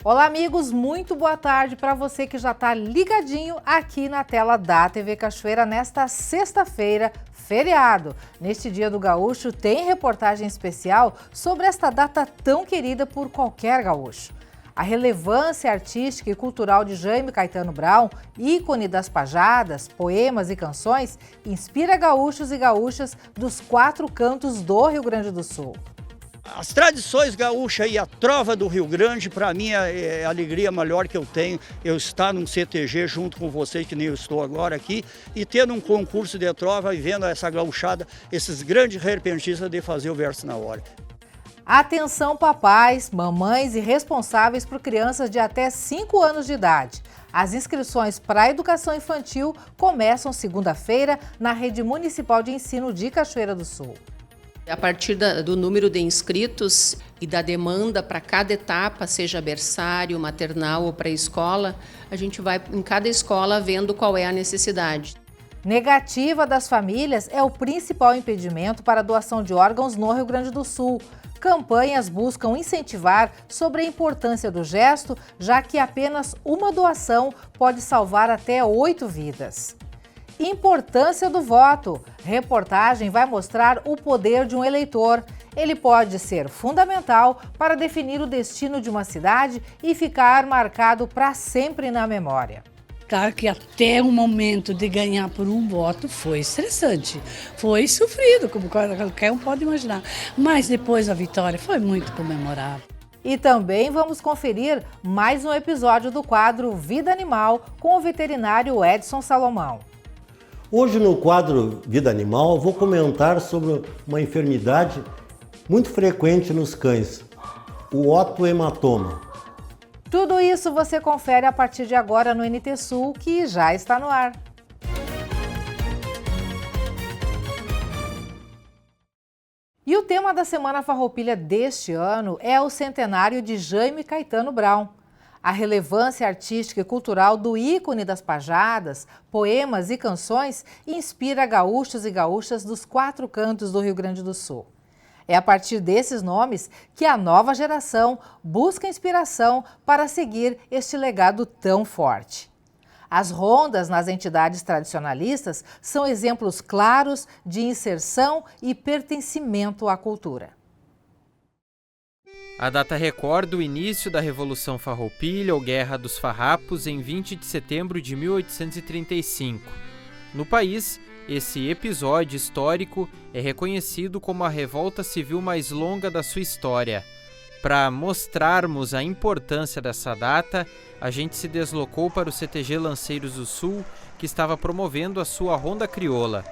Olá amigos, muito boa tarde para você que já está ligadinho aqui na tela da TV Cachoeira nesta sexta-feira, feriado. Neste Dia do Gaúcho tem reportagem especial sobre esta data tão querida por qualquer gaúcho. A relevância artística e cultural de Jaime Caetano Brown, ícone das pajadas, poemas e canções, inspira gaúchos e gaúchas dos 4 cantos do Rio Grande do Sul. As tradições gaúchas e a trova do Rio Grande, para mim, é a alegria maior que eu tenho. Eu estar num CTG junto com vocês, que nem eu estou agora aqui, e tendo um concurso de trova e vendo essa gauchada, esses grandes repentistas de fazer o verso na hora. Atenção papais, mamães e responsáveis por crianças de até 5 anos de idade. As inscrições para a educação infantil começam segunda-feira na Rede Municipal de Ensino de Cachoeira do Sul. A partir do número de inscritos e da demanda para cada etapa, seja berçário, maternal ou pré-escola, a gente vai em cada escola vendo qual é a necessidade. Negativa das famílias é o principal impedimento para a doação de órgãos no Rio Grande do Sul. Campanhas buscam incentivar sobre a importância do gesto, já que apenas uma doação pode salvar até 8 vidas. Importância do voto. Reportagem vai mostrar o poder de um eleitor. Ele pode ser fundamental para definir o destino de uma cidade e ficar marcado para sempre na memória. Claro que até o momento de ganhar por um voto foi estressante, foi sofrido, como qualquer um pode imaginar. Mas depois a vitória foi muito comemorável. E também vamos conferir mais um episódio do quadro Vida Animal com o veterinário Edson Salomão. Hoje no quadro Vida Animal vou comentar sobre uma enfermidade muito frequente nos cães, o otohematoma. Tudo isso você confere a partir de agora no NT Sul, que já está no ar. E o tema da Semana Farroupilha deste ano é o centenário de Jaime Caetano Brown. A relevância artística e cultural do ícone das pajadas, poemas e canções inspira gaúchos e gaúchas dos 4 cantos do Rio Grande do Sul. É a partir desses nomes que a nova geração busca inspiração para seguir este legado tão forte. As rondas nas entidades tradicionalistas são exemplos claros de inserção e pertencimento à cultura. A data recorda o início da Revolução Farroupilha ou Guerra dos Farrapos em 20 de setembro de 1835. No país, esse episódio histórico é reconhecido como a revolta civil mais longa da sua história. Para mostrarmos a importância dessa data, a gente se deslocou para o CTG Lanceiros do Sul, que estava promovendo a sua Ronda Crioula.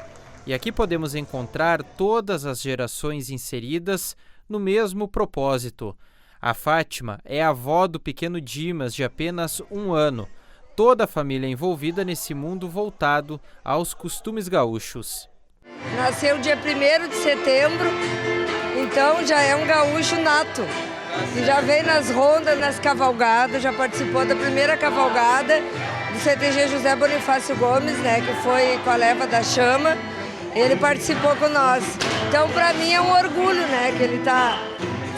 E aqui podemos encontrar todas as gerações inseridas no mesmo propósito. A Fátima é a avó do pequeno Dimas, de apenas 1 ano. Toda a família envolvida nesse mundo voltado aos costumes gaúchos. Nasceu dia 1º de setembro, então já é um gaúcho nato. E já veio nas rondas, nas cavalgadas, já participou da primeira cavalgada do CTG José Bonifácio Gomes, né, que foi com a leva da chama. Ele participou com nós. Então, para mim é um orgulho, né, que ele está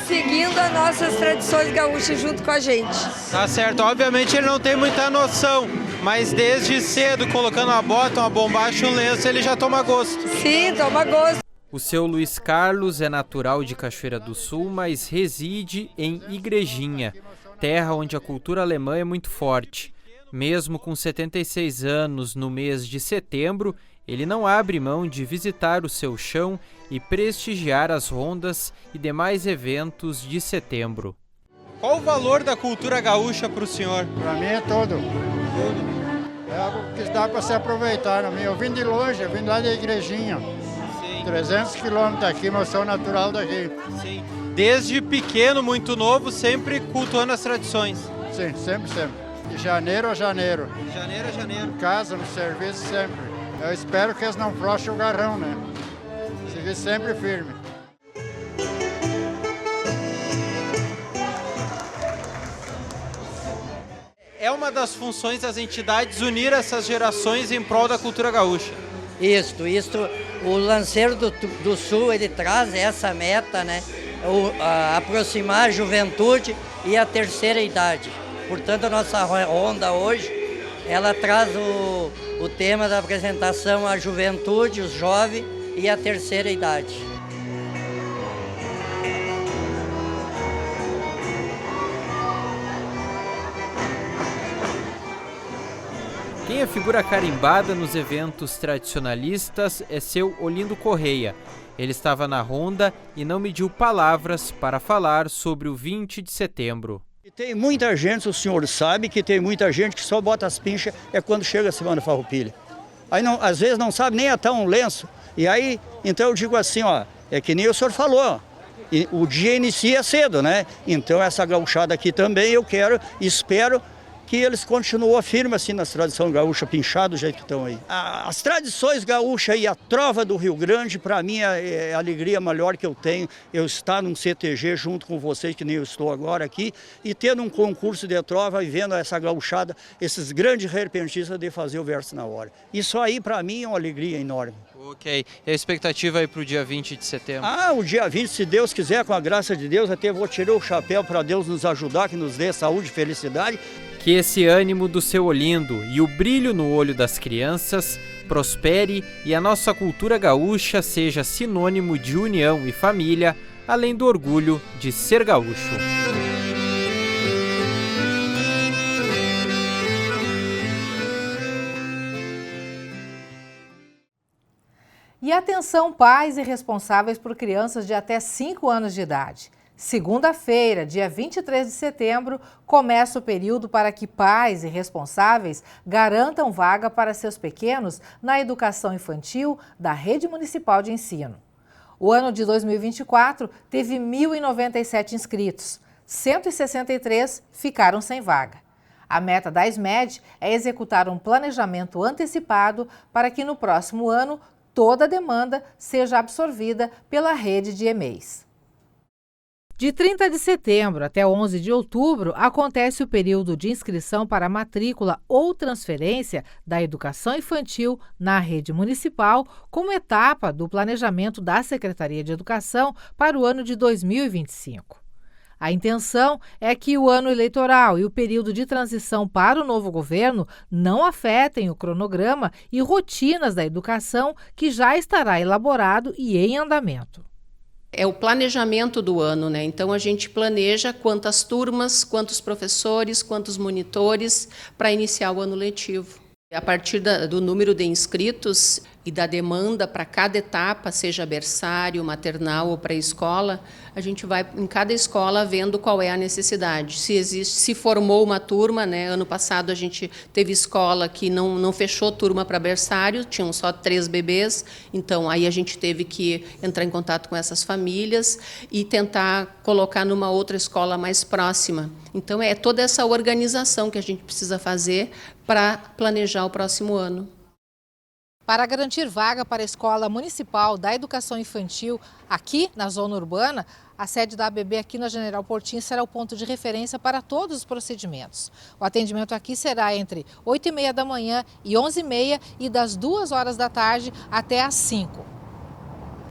seguindo as nossas tradições gaúchas junto com a gente. Tá certo, obviamente ele não tem muita noção, mas desde cedo, colocando uma bota, uma bombacha, um lenço, ele já toma gosto. Sim, toma gosto. O seu Luiz Carlos é natural de Cachoeira do Sul, mas reside em Igrejinha, terra onde a cultura alemã é muito forte. Mesmo com 76 anos no mês de setembro, ele não abre mão de visitar o seu chão e prestigiar as rondas e demais eventos de setembro. Qual o valor da cultura gaúcha para o senhor? Para mim é todo. É algo que dá para se aproveitar. Eu vim de longe, eu vim lá da Igrejinha. Sim. 300 quilômetros daqui, mas sou natural daqui. Sim. Desde pequeno, muito novo, sempre cultuando as tradições. Sim, sempre. De janeiro a janeiro. De janeiro a janeiro. Em casa, no serviço, sempre. Eu espero que eles não frochem o garrão, né? Seguir sempre firme. É uma das funções das entidades unir essas gerações em prol da cultura gaúcha. Isto, o Lanceiro do Sul, ele traz essa meta, né? Aproximar a juventude e a terceira idade. Portanto, a nossa ronda hoje, ela traz o tema da apresentação à juventude, os jovens e a terceira idade. Quem é figura carimbada nos eventos tradicionalistas é seu Olindo Correia. Ele estava na ronda e não mediu palavras para falar sobre o 20 de setembro. E tem muita gente, o senhor sabe que tem muita gente que só bota as pinchas quando chega a Semana Farroupilha. Aí não, às vezes não sabe nem atar um lenço. E aí, então eu digo assim, ó, é que nem o senhor falou, e o dia inicia cedo, né? Então essa gauchada aqui também eu espero que eles continuem firmes assim nas tradições gaúchas, pinchadas do jeito que estão aí. As tradições gaúchas e a trova do Rio Grande, para mim, é a alegria maior que eu tenho. Eu estar num CTG junto com vocês, que nem eu estou agora aqui, e tendo um concurso de trova e vendo essa gauchada, esses grandes repentistas de fazer o verso na hora. Isso aí, para mim, é uma alegria enorme. Ok. E a expectativa aí para o dia 20 de setembro? O dia 20, se Deus quiser, com a graça de Deus, até vou tirar o chapéu para Deus nos ajudar, que nos dê saúde e felicidade. Que esse ânimo do seu Olindo e o brilho no olho das crianças prospere e a nossa cultura gaúcha seja sinônimo de união e família, além do orgulho de ser gaúcho. E atenção, pais e responsáveis por crianças de até 5 anos de idade. Segunda-feira, dia 23 de setembro, começa o período para que pais e responsáveis garantam vaga para seus pequenos na educação infantil da Rede Municipal de Ensino. O ano de 2024 teve 1.097 inscritos, 163 ficaram sem vaga. A meta da SMED é executar um planejamento antecipado para que no próximo ano toda a demanda seja absorvida pela rede de EMEIs. De 30 de setembro até 11 de outubro, acontece o período de inscrição para matrícula ou transferência da educação infantil na rede municipal, como etapa do planejamento da Secretaria de Educação para o ano de 2025. A intenção é que o ano eleitoral e o período de transição para o novo governo não afetem o cronograma e rotinas da educação, que já estará elaborado e em andamento. É o planejamento do ano, né? Então a gente planeja quantas turmas, quantos professores, quantos monitores para iniciar o ano letivo. A partir do número de inscritos e da demanda para cada etapa, seja berçário, maternal ou pré-escola, a gente vai em cada escola vendo qual é a necessidade. Se formou uma turma, né? Ano passado a gente teve escola que não fechou turma para berçário, tinham só 3 bebês, então aí a gente teve que entrar em contato com essas famílias e tentar colocar numa outra escola mais próxima. Então é toda essa organização que a gente precisa fazer para planejar o próximo ano. Para garantir vaga para a Escola Municipal da Educação Infantil aqui na zona urbana, a sede da ABB aqui na General Portinho será o ponto de referência para todos os procedimentos. O atendimento aqui será entre 8h30 da manhã e 11h30 e das 2 horas da tarde até às 5.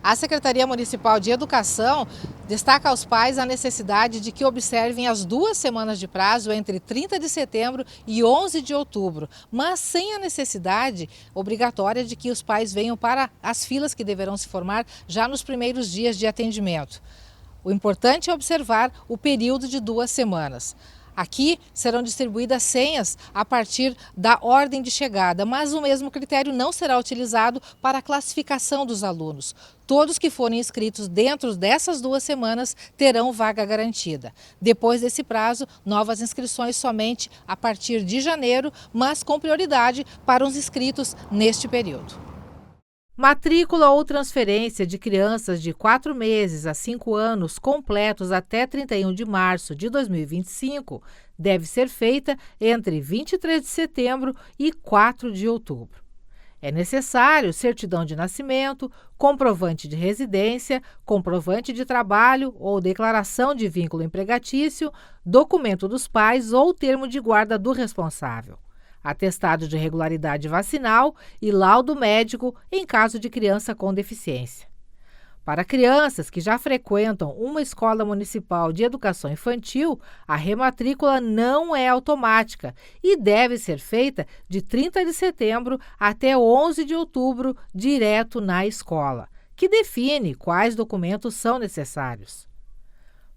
A Secretaria Municipal de Educação destaca aos pais a necessidade de que observem as 2 semanas de prazo entre 30 de setembro e 11 de outubro, mas sem a necessidade obrigatória de que os pais venham para as filas que deverão se formar já nos primeiros dias de atendimento. O importante é observar o período de 2 semanas. Aqui serão distribuídas senhas a partir da ordem de chegada, mas o mesmo critério não será utilizado para a classificação dos alunos. Todos que forem inscritos dentro dessas 2 semanas terão vaga garantida. Depois desse prazo, novas inscrições somente a partir de janeiro, mas com prioridade para os inscritos neste período. Matrícula ou transferência de crianças de 4 meses a 5 anos completos até 31 de março de 2025 deve ser feita entre 23 de setembro e 4 de outubro. É necessário certidão de nascimento, comprovante de residência, comprovante de trabalho ou declaração de vínculo empregatício, documento dos pais ou termo de guarda do responsável, atestado de regularidade vacinal e laudo médico em caso de criança com deficiência. Para crianças que já frequentam uma escola municipal de educação infantil, a rematrícula não é automática e deve ser feita de 30 de setembro até 11 de outubro, direto na escola, que define quais documentos são necessários.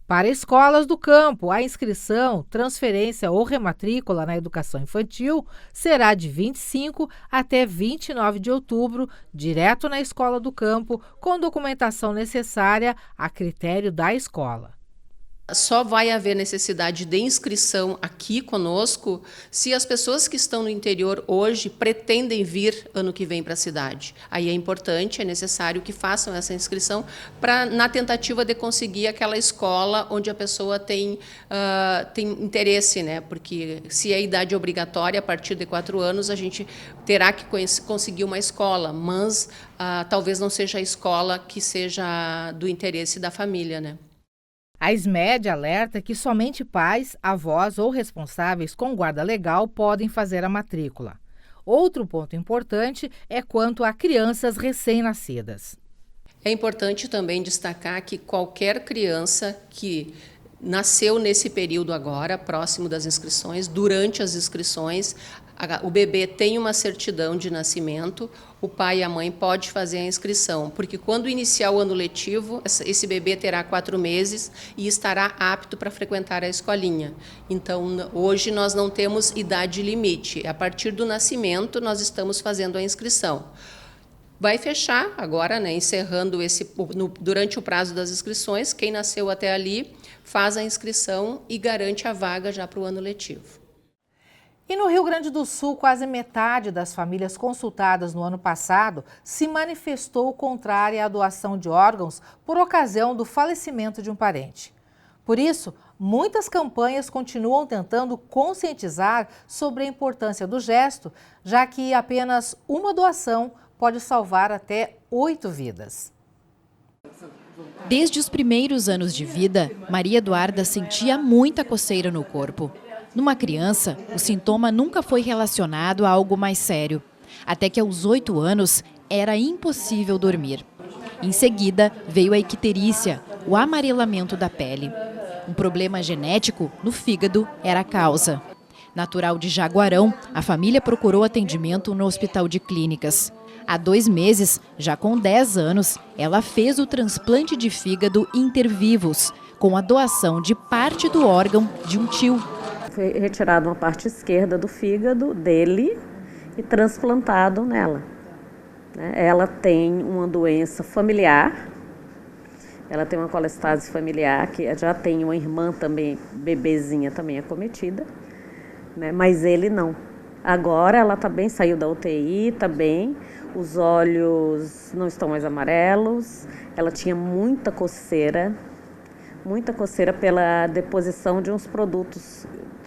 Para escolas do campo, a inscrição, transferência ou rematrícula na educação infantil será de 25 até 29 de outubro, direto na escola do campo, com documentação necessária a critério da escola. Só vai haver necessidade de inscrição aqui conosco se as pessoas que estão no interior hoje pretendem vir ano que vem para a cidade. Aí é importante, é necessário que façam essa inscrição na tentativa de conseguir aquela escola onde a pessoa tem interesse, né? Porque se é idade obrigatória, a partir de 4 anos, a gente terá que conseguir uma escola, mas talvez não seja a escola que seja do interesse da família, né? A SMED alerta que somente pais, avós ou responsáveis com guarda legal podem fazer a matrícula. Outro ponto importante é quanto a crianças recém-nascidas. É importante também destacar que qualquer criança que nasceu nesse período agora, próximo das inscrições, durante as inscrições, o bebê tem uma certidão de nascimento, o pai e a mãe podem fazer a inscrição, porque quando iniciar o ano letivo, esse bebê terá 4 meses e estará apto para frequentar a escolinha. Então, hoje nós não temos idade limite. A partir do nascimento, nós estamos fazendo a inscrição. Vai fechar agora, né, encerrando durante o prazo das inscrições, quem nasceu até ali faz a inscrição e garante a vaga já para o ano letivo. E no Rio Grande do Sul, quase metade das famílias consultadas no ano passado se manifestou contrária à doação de órgãos por ocasião do falecimento de um parente. Por isso, muitas campanhas continuam tentando conscientizar sobre a importância do gesto, já que apenas uma doação pode salvar até 8 vidas. Desde os primeiros anos de vida, Maria Eduarda sentia muita coceira no corpo. Numa criança, o sintoma nunca foi relacionado a algo mais sério, até que aos 8 anos era impossível dormir. Em seguida, veio a icterícia, o amarelamento da pele. Um problema genético no fígado era a causa. Natural de Jaguarão, a família procurou atendimento no Hospital de Clínicas. Há 2 meses, já com 10 anos, ela fez o transplante de fígado intervivos, com a doação de parte do órgão de um tio. Foi retirado uma parte esquerda do fígado dele e transplantado nela. Ela tem uma doença familiar, ela tem uma colestase familiar, que já tem uma irmã também, bebezinha também acometida, né? Mas ele não. Agora ela está bem, saiu da UTI, está bem, os olhos não estão mais amarelos, ela tinha muita coceira pela deposição de uns produtos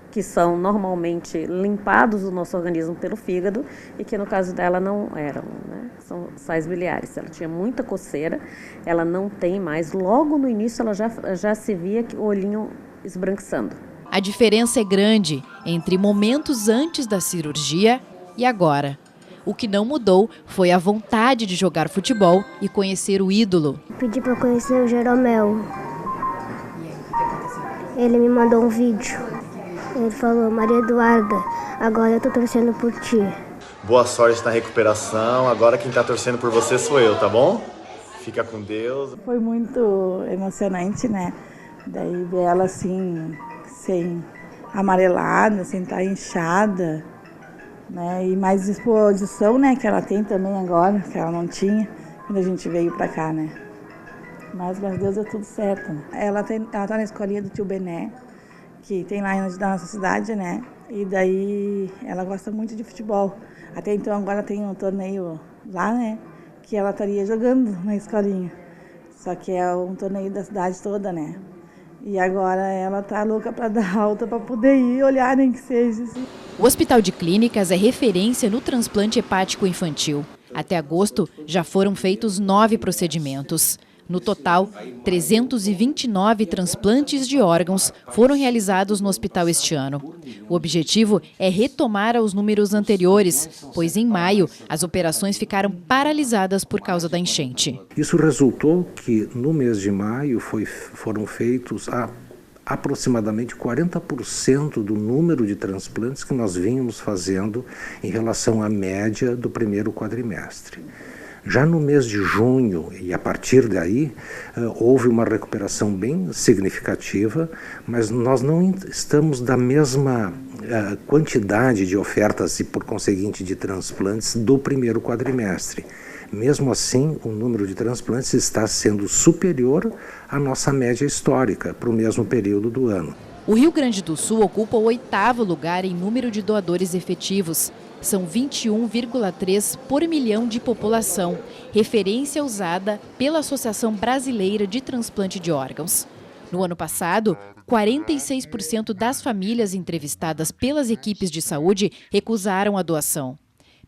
que são normalmente limpados do nosso organismo pelo fígado e que no caso dela não eram, né? São sais biliares. Ela tinha muita coceira, ela não tem mais. Logo no início ela já se via o olhinho esbranquiçando. A diferença é grande entre momentos antes da cirurgia e agora. O que não mudou foi a vontade de jogar futebol e conhecer o ídolo. Pedi para conhecer o Jeromel. Ele me mandou um vídeo. Ele falou: Maria Eduarda, agora eu tô torcendo por ti. Boa sorte na recuperação. Agora quem tá torcendo por você sou eu, tá bom? Fica com Deus. Foi muito emocionante, né? Daí ver ela assim, sem amarelada, sem estar inchada, né? E mais disposição, né? Que ela tem também agora, que ela não tinha quando a gente veio pra cá, né? Mas, graças a Deus, deu tudo certo, né? Ela tá na escolinha do tio Bené, que tem lá na nossa cidade, né? E daí ela gosta muito de futebol. Até então agora tem um torneio lá, né? Que ela estaria jogando na escolinha. Só que é um torneio da cidade toda, né? E agora ela tá louca para dar alta para poder ir olhar, nem que seja assim. O Hospital de Clínicas é referência no transplante hepático infantil. Até agosto já foram feitos 9 procedimentos. No total, 329 transplantes de órgãos foram realizados no hospital este ano. O objetivo é retomar aos números anteriores, pois em maio as operações ficaram paralisadas por causa da enchente. Isso resultou que no mês de maio foram feitos aproximadamente 40% do número de transplantes que nós vínhamos fazendo em relação à média do primeiro quadrimestre. Já no mês de junho, e a partir daí, houve uma recuperação bem significativa, mas nós não estamos da mesma quantidade de ofertas e, por conseguinte, de transplantes do primeiro quadrimestre. Mesmo assim, o número de transplantes está sendo superior à nossa média histórica para o mesmo período do ano. O Rio Grande do Sul ocupa o 8º lugar em número de doadores efetivos. São 21,3 por milhão de população, referência usada pela Associação Brasileira de Transplante de Órgãos. No ano passado, 46% das famílias entrevistadas pelas equipes de saúde recusaram a doação.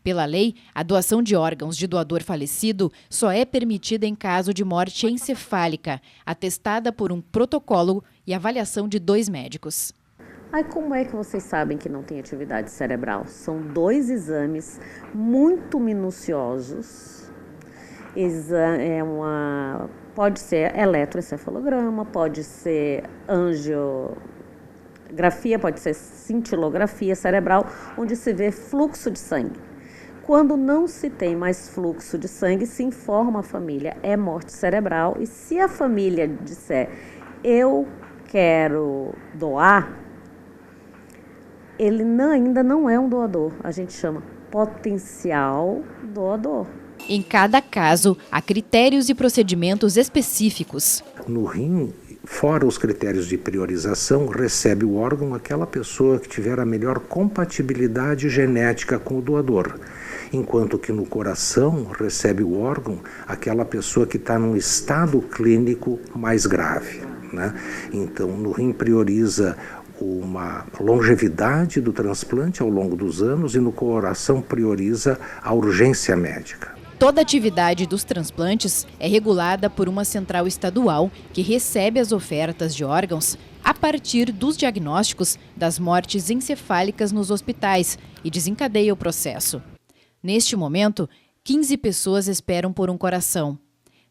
Pela lei, a doação de órgãos de doador falecido só é permitida em caso de morte encefálica, atestada por um protocolo e avaliação de 2 médicos. Aí como é que vocês sabem que não tem atividade cerebral? São 2 exames muito minuciosos. Pode ser eletroencefalograma, pode ser angiografia, pode ser cintilografia cerebral, onde se vê fluxo de sangue. Quando não se tem mais fluxo de sangue, se informa a família, é morte cerebral. E se a família disser, eu quero doar, ele ainda não é um doador, a gente chama potencial doador. Em cada caso, há critérios e procedimentos específicos. No rim, fora os critérios de priorização, recebe o órgão aquela pessoa que tiver a melhor compatibilidade genética com o doador. Enquanto que no coração recebe o órgão aquela pessoa que está num estado clínico mais grave, né? Então, no rim prioriza uma longevidade do transplante ao longo dos anos e no coração prioriza a urgência médica. Toda a atividade dos transplantes é regulada por uma central estadual que recebe as ofertas de órgãos a partir dos diagnósticos das mortes encefálicas nos hospitais e desencadeia o processo. Neste momento, 15 pessoas esperam por um coração,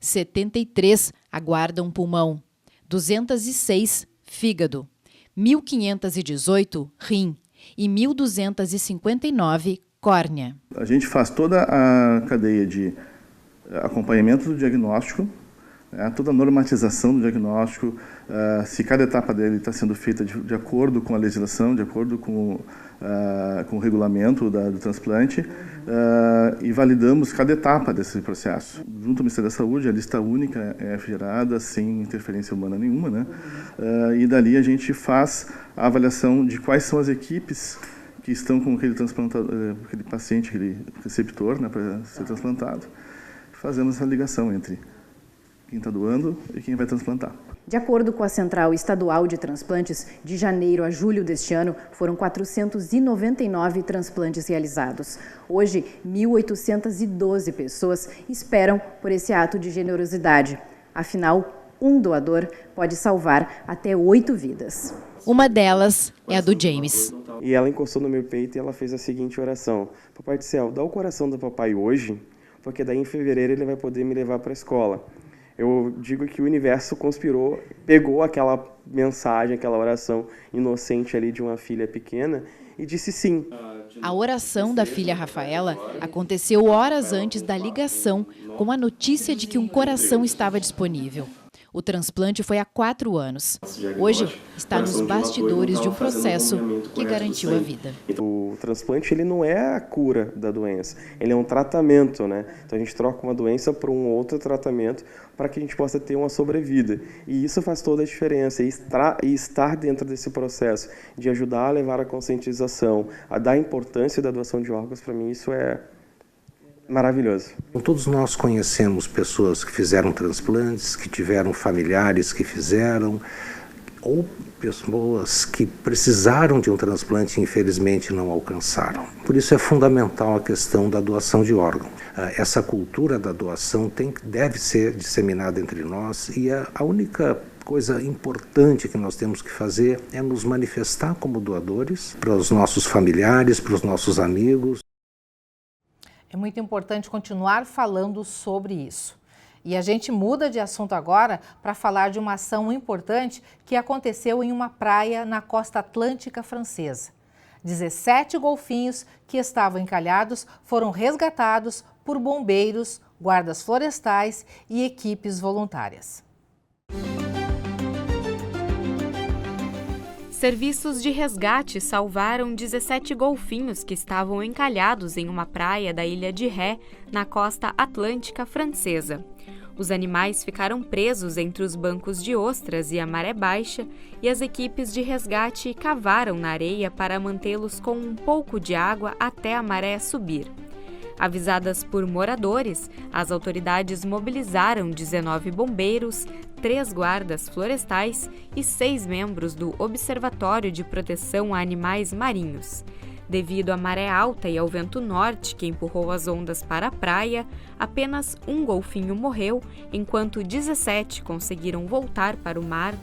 73 aguardam um pulmão, 206 fígado, 1.518 rim e 1.259 córnea. A gente faz toda a cadeia de acompanhamento do diagnóstico, toda a normatização do diagnóstico, se cada etapa dele está sendo feita de acordo com a legislação, de acordo com o regulamento do transplante, e validamos cada etapa desse processo. Junto ao Ministério da Saúde, a lista única é gerada sem interferência humana nenhuma, né? E dali a gente faz a avaliação de quais são as equipes que estão com aquele paciente, aquele receptor, né, para ser transplantado. Fazemos essa ligação entre quem está doando e quem vai transplantar. De acordo com a Central Estadual de Transplantes, de janeiro a julho deste ano, foram 499 transplantes realizados. Hoje, 1.812 pessoas esperam por esse ato de generosidade. Afinal, um doador pode salvar até 8 vidas. Uma delas é a do James. E ela encostou no meu peito e ela fez a seguinte oração: Papai do Céu, dá o coração do papai hoje, porque daí em fevereiro ele vai poder me levar para a escola. Eu digo que o universo conspirou, pegou aquela mensagem, aquela oração inocente ali de uma filha pequena e disse sim. A oração da filha Rafaela aconteceu horas antes da ligação com a notícia de que um coração estava disponível. O transplante foi há 4 anos. Hoje está nos bastidores de um processo que garantiu a vida. O transplante ele não é a cura da doença, ele é um tratamento, né? Então a gente troca uma doença por um outro tratamento para que a gente possa ter uma sobrevida. E isso faz toda a diferença. E estar dentro desse processo de ajudar a levar a conscientização, a dar a importância da doação de órgãos, para mim isso é maravilhoso. Todos nós conhecemos pessoas que fizeram transplantes, que tiveram familiares que fizeram, ou pessoas que precisaram de um transplante e infelizmente não alcançaram. Por isso é fundamental a questão da doação de órgão. Essa cultura da doação deve ser disseminada entre nós e a única coisa importante que nós temos que fazer é nos manifestar como doadores para os nossos familiares, para os nossos amigos. É muito importante continuar falando sobre isso. E a gente muda de assunto agora para falar de uma ação importante que aconteceu em uma praia na costa atlântica francesa. 17 golfinhos que estavam encalhados foram resgatados por bombeiros, guardas florestais e equipes voluntárias. Serviços de resgate salvaram 17 golfinhos que estavam encalhados em uma praia da ilha de Ré, na costa atlântica francesa. Os animais ficaram presos entre os bancos de ostras e a maré baixa, e as equipes de resgate cavaram na areia para mantê-los com um pouco de água até a maré subir. Avisadas por moradores, as autoridades mobilizaram 19 bombeiros, 3 guardas florestais e 6 membros do Observatório de Proteção a Animais Marinhos. Devido à maré alta e ao vento norte que empurrou as ondas para a praia, apenas um golfinho morreu, enquanto 17 conseguiram voltar para o mar.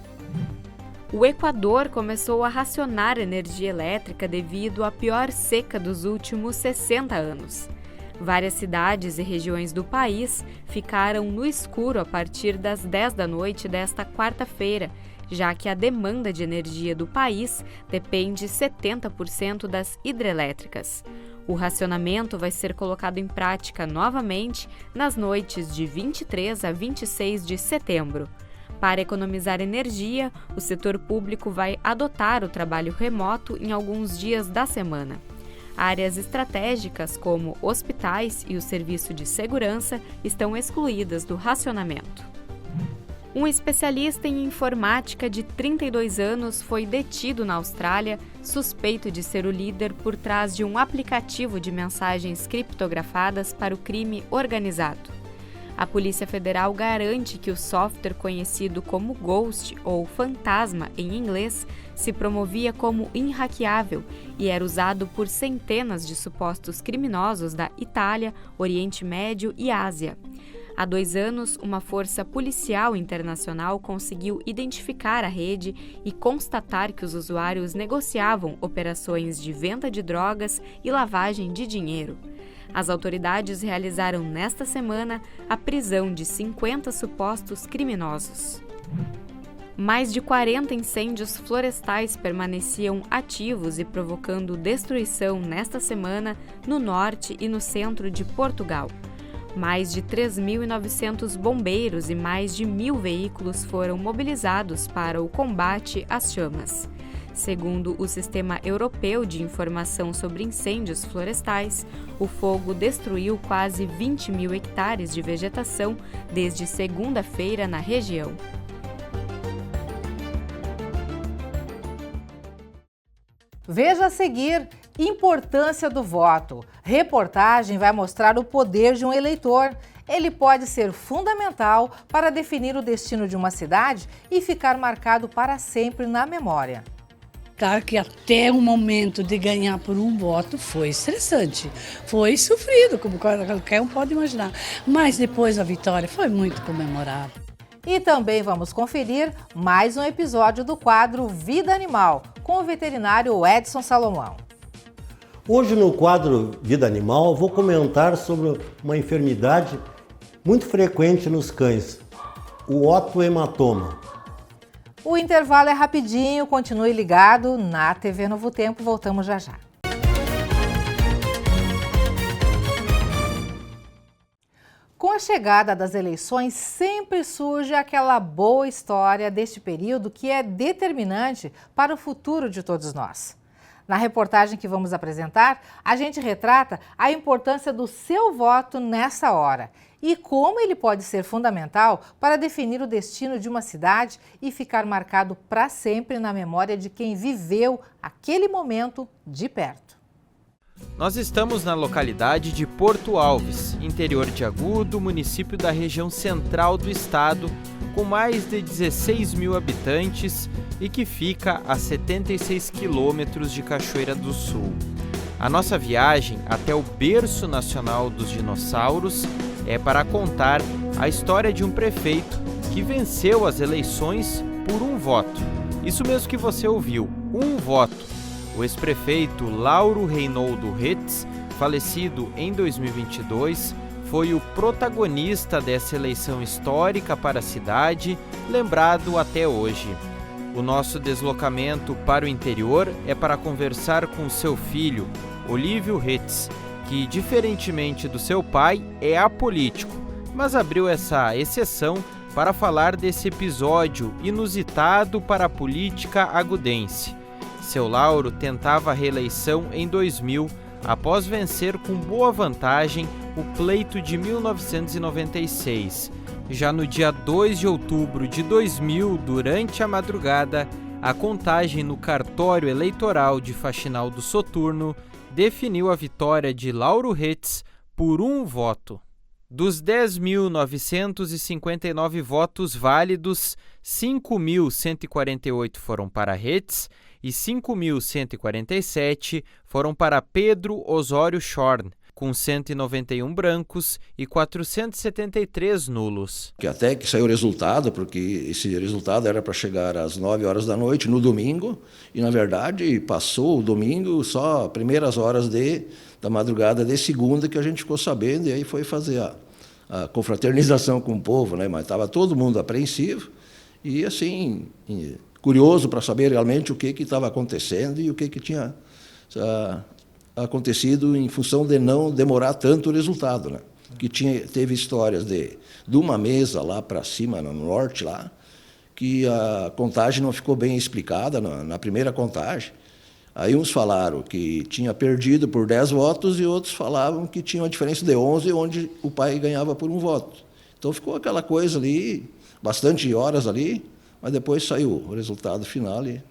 O Equador começou a racionar energia elétrica devido à pior seca dos últimos 60 anos. Várias cidades e regiões do país ficaram no escuro a partir das 10 da noite desta quarta-feira, já que a demanda de energia do país depende 70% das hidrelétricas. O racionamento vai ser colocado em prática novamente nas noites de 23 a 26 de setembro. Para economizar energia, o setor público vai adotar o trabalho remoto em alguns dias da semana. Áreas estratégicas como hospitais e o serviço de segurança estão excluídas do racionamento. Um especialista em informática de 32 anos foi detido na Austrália, suspeito de ser o líder por trás de um aplicativo de mensagens criptografadas para o crime organizado. A Polícia Federal garante que o software conhecido como Ghost ou Fantasma em inglês se promovia como inhackeável e era usado por centenas de supostos criminosos da Itália, Oriente Médio e Ásia. Há 2 anos, uma força policial internacional conseguiu identificar a rede e constatar que os usuários negociavam operações de venda de drogas e lavagem de dinheiro. As autoridades realizaram nesta semana a prisão de 50 supostos criminosos. Mais de 40 incêndios florestais permaneciam ativos e provocando destruição nesta semana no norte e no centro de Portugal. Mais de 3.900 bombeiros e mais de 1.000 veículos foram mobilizados para o combate às chamas. Segundo o Sistema Europeu de Informação sobre Incêndios Florestais, o fogo destruiu quase 20.000 hectares de vegetação desde segunda-feira na região. Veja a seguir: importância do voto. Reportagem vai mostrar o poder de um eleitor. Ele pode ser fundamental para definir o destino de uma cidade e ficar marcado para sempre na memória. Claro que até o momento de ganhar por um voto foi estressante, foi sofrido, como qualquer um pode imaginar. Mas depois a vitória foi muito comemorável. E também vamos conferir mais um episódio do quadro Vida Animal, com o veterinário Edson Salomão. Hoje no quadro Vida Animal vou comentar sobre uma enfermidade muito frequente nos cães, o otohematoma. O intervalo é rapidinho, continue ligado na TV Novo Tempo, voltamos já já. Com a chegada das eleições, sempre surge aquela boa história deste período que é determinante para o futuro de todos nós. Na reportagem que vamos apresentar, a gente retrata a importância do seu voto nessa hora e como ele pode ser fundamental para definir o destino de uma cidade e ficar marcado para sempre na memória de quem viveu aquele momento de perto. Nós estamos na localidade de Porto Alves, interior de Agudo, município da região central do estado, com mais de 16 mil habitantes e que fica a 76 quilômetros de Cachoeira do Sul. A nossa viagem até o berço nacional dos dinossauros é para contar a história de um prefeito que venceu as eleições por um voto. Isso mesmo que você ouviu, um voto. O ex-prefeito Lauro Reinoldo Retz, falecido em 2022, foi o protagonista dessa eleição histórica para a cidade, lembrado até hoje. O nosso deslocamento para o interior é para conversar com seu filho, Olívio Retz, que, diferentemente do seu pai, é apolítico, mas abriu essa exceção para falar desse episódio inusitado para a política agudense. Seu Lauro tentava a reeleição em 2000, após vencer com boa vantagem o pleito de 1996. Já no dia 2 de outubro de 2000, durante a madrugada, a contagem no cartório eleitoral de Faxinal do Soturno definiu a vitória de Lauro Retz por um voto. Dos 10.959 votos válidos, 5.148 foram para Retz e 5.147 foram para Pedro Osório Schorn, com 191 brancos e 473 nulos. Até que saiu o resultado, porque esse resultado era para chegar às 9 horas da noite, no domingo, e na verdade passou o domingo só primeiras horas da madrugada de segunda que a gente ficou sabendo, e aí foi fazer a confraternização com o povo, né? Mas estava todo mundo apreensivo e assim, curioso para saber realmente o que estava acontecendo e o que tinha acontecido em função de não demorar tanto o resultado, né? Que teve histórias de uma mesa lá para cima, no norte, lá, que a contagem não ficou bem explicada na primeira contagem. Aí uns falaram que tinha perdido por 10 votos e outros falavam que tinha uma diferença de 11, onde o pai ganhava por um voto. Então ficou aquela coisa ali, bastante horas ali, mas depois saiu o resultado final e...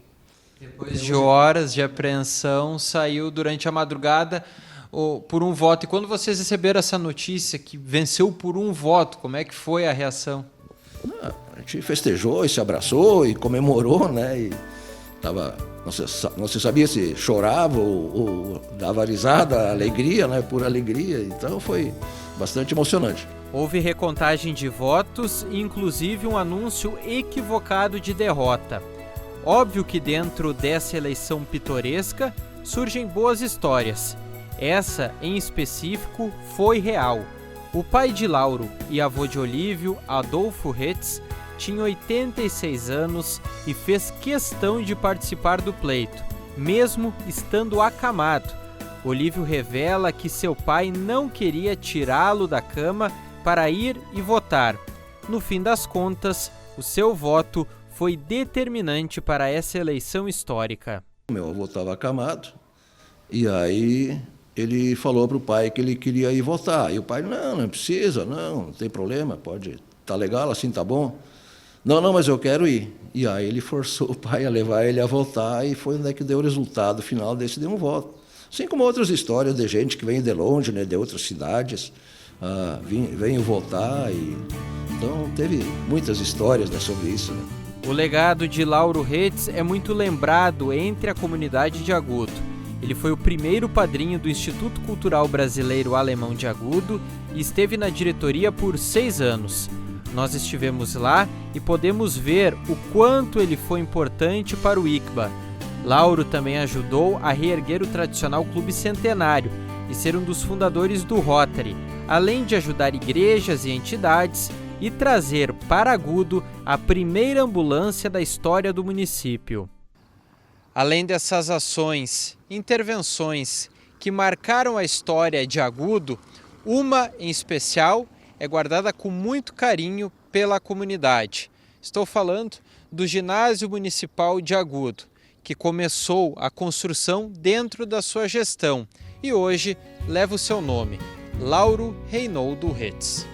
Depois de horas de apreensão, saiu durante a madrugada por um voto. E quando vocês receberam essa notícia que venceu por um voto, como é que foi a reação? A gente festejou e se abraçou e comemorou, né? E não se sabia se chorava ou dava risada, alegria, né? Por alegria. Então foi bastante emocionante. Houve recontagem de votos e inclusive um anúncio equivocado de derrota. Óbvio que dentro dessa eleição pitoresca surgem boas histórias. Essa, em específico, foi real. O pai de Lauro e avô de Olívio, Adolfo Retz, tinha 86 anos e fez questão de participar do pleito, mesmo estando acamado. Olívio revela que seu pai não queria tirá-lo da cama para ir e votar. No fim das contas, o seu voto foi determinante para essa eleição histórica. Meu avô estava acamado e aí ele falou para o pai que ele queria ir votar. E o pai, não precisa, não tem problema, tá legal, assim tá bom. Não, mas eu quero ir. E aí ele forçou o pai a levar ele a votar e foi onde é que deu o resultado final desse de um voto. Assim como outras histórias de gente que vem de longe, né, de outras cidades, vem votar. Então teve muitas histórias, né, sobre isso, né? O legado de Lauro Retz é muito lembrado entre a comunidade de Agudo. Ele foi o primeiro padrinho do Instituto Cultural Brasileiro Alemão de Agudo e esteve na diretoria por 6 anos. Nós estivemos lá e podemos ver o quanto ele foi importante para o ICBA. Lauro também ajudou a reerguer o tradicional Clube Centenário e ser um dos fundadores do Rotary, além de ajudar igrejas e entidades e trazer para Agudo a primeira ambulância da história do município. Além dessas ações, intervenções que marcaram a história de Agudo, uma em especial é guardada com muito carinho pela comunidade. Estou falando do Ginásio Municipal de Agudo, que começou a construção dentro da sua gestão e hoje leva o seu nome, Lauro Reinoldo Retz.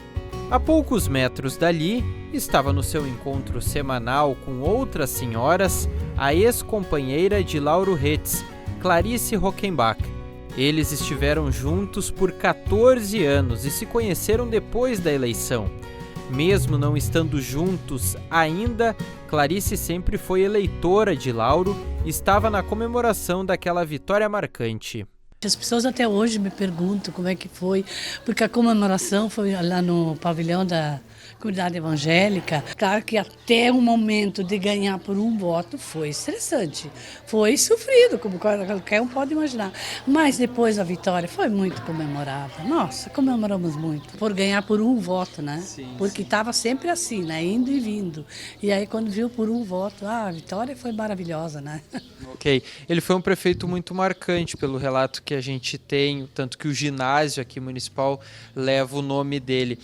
A poucos metros dali, estava no seu encontro semanal com outras senhoras, a ex-companheira de Lauro Retz, Clarice Rockenbach. Eles estiveram juntos por 14 anos e se conheceram depois da eleição. Mesmo não estando juntos ainda, Clarice sempre foi eleitora de Lauro e estava na comemoração daquela vitória marcante. As pessoas até hoje me perguntam como é que foi, porque a comemoração foi lá no pavilhão da comunidade evangélica. Claro que até o momento de ganhar por um voto foi estressante, foi sofrido, como qualquer um pode imaginar. Mas depois a vitória foi muito comemorada. Nossa, comemoramos muito por ganhar por um voto, né? Sim, porque estava sempre assim, né? Indo e vindo. E aí quando viu por um voto, a vitória foi maravilhosa, né? Ok. Ele foi um prefeito muito marcante pelo relato que a gente tem, tanto que o ginásio aqui municipal leva o nome dele.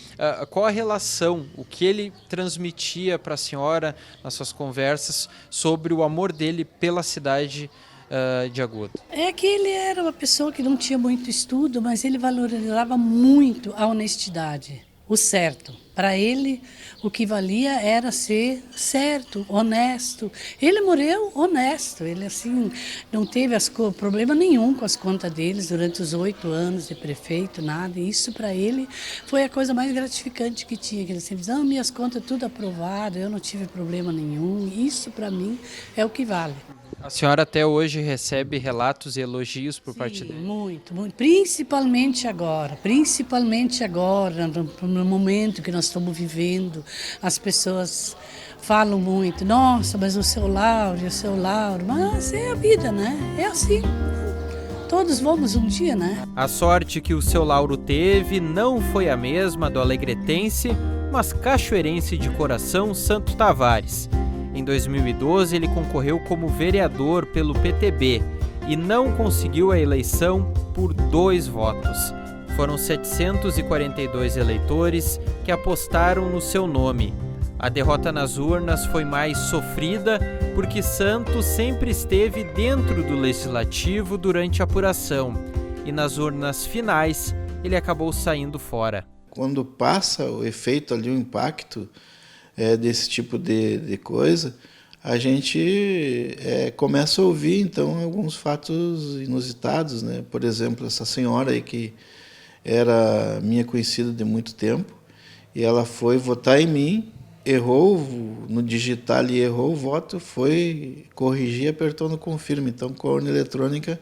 Qual a relação, o que ele transmitia para a senhora nas suas conversas sobre o amor dele pela cidade de Agudo? É que ele era uma pessoa que não tinha muito estudo, mas ele valorizava muito a honestidade, o certo. Para ele, o que valia era ser certo, honesto. Ele morreu honesto, ele assim não teve problema nenhum com as contas deles durante os 8 anos de prefeito, nada. E isso para ele foi a coisa mais gratificante que tinha. Que ele sempre dizia, minhas contas tudo aprovado, eu não tive problema nenhum. Isso para mim é o que vale. A senhora até hoje recebe relatos e elogios por parte dele? Muito, muito. Principalmente agora, no momento que nós estamos vivendo, as pessoas falam muito, nossa, mas o seu Lauro, mas é a vida, né? É assim. Todos vamos um dia, né? A sorte que o seu Lauro teve não foi a mesma do alegretense, mas cachoeirense de coração, Santo Tavares. Em 2012, ele concorreu como vereador pelo PTB e não conseguiu a eleição por 2 votos. Foram 742 eleitores que apostaram no seu nome. A derrota nas urnas foi mais sofrida porque Santos sempre esteve dentro do Legislativo durante a apuração e nas urnas finais ele acabou saindo fora. Quando passa o efeito ali, o impacto desse tipo de coisa, a gente começa a ouvir então alguns fatos inusitados, né? Por exemplo, essa senhora aí que era minha conhecida de muito tempo e ela foi votar em mim, errou no digital e errou o voto, foi corrigir, apertou no confirma. Então, com a urna eletrônica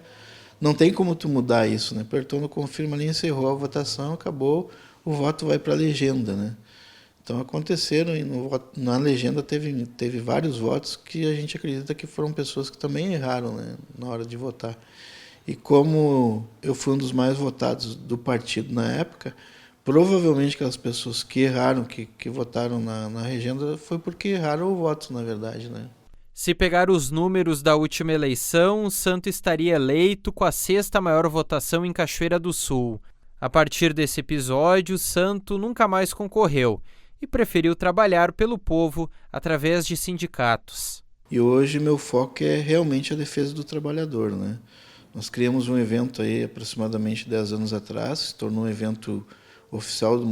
não tem como tu mudar isso, né? Apertou no confirma ali, encerrou a votação, acabou, o voto vai para a legenda, né? Então aconteceram, e na legenda teve vários votos que a gente acredita que foram pessoas que também erraram, né, na hora de votar. E como eu fui um dos mais votados do partido na época, provavelmente aquelas pessoas que erraram, que votaram na legenda, foi porque erraram o voto, na verdade, né? Se pegar os números da última eleição, o Santo estaria eleito com a 6ª maior votação em Cachoeira do Sul. A partir desse episódio, Santo nunca mais concorreu e preferiu trabalhar pelo povo através de sindicatos. E hoje meu foco é realmente a defesa do trabalhador, né? Nós criamos um evento aí aproximadamente 10 anos atrás, se tornou um evento oficial do